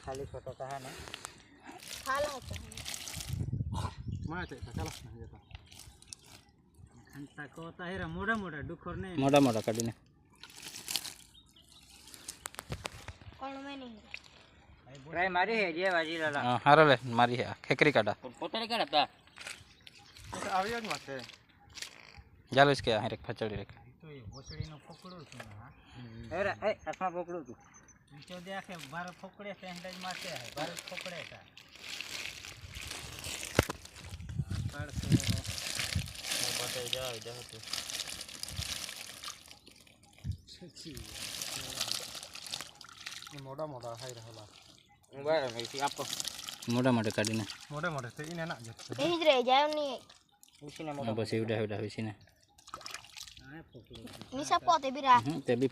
खाली फोटो कहा ना खाला होता है माते काला ये तो खंता को होता है रे मोड़ा मोड़ा डुखर नहीं मोटा मोटा काढीने कौन में नहीं ट्राई मारी है जे बाजी लाला हां हारो ले मारी है खेकरी काढा पोतरे काढता तो आविया જ માથે जालो इसके यहाँ एक फचड़ी रख तो ये भोसड़ी नो पकड़ो तू ना अरे ए असमा पकड़ो तू नीचे देखे बार पकड़े से हैंडल मारते है बार पकड़े था पाड़ से बताई जाओ जाओ तू सच्ची મોડા મોડા ખાઈ રહેલા बराबर है आपको मोटा मोटा काढीने મોડે મોડે તે ઈને ના જત यही रह जाए नहीं उसी ने बस एवढा एवढा होईसी ने नहीं सब पोते भी रहा ते बी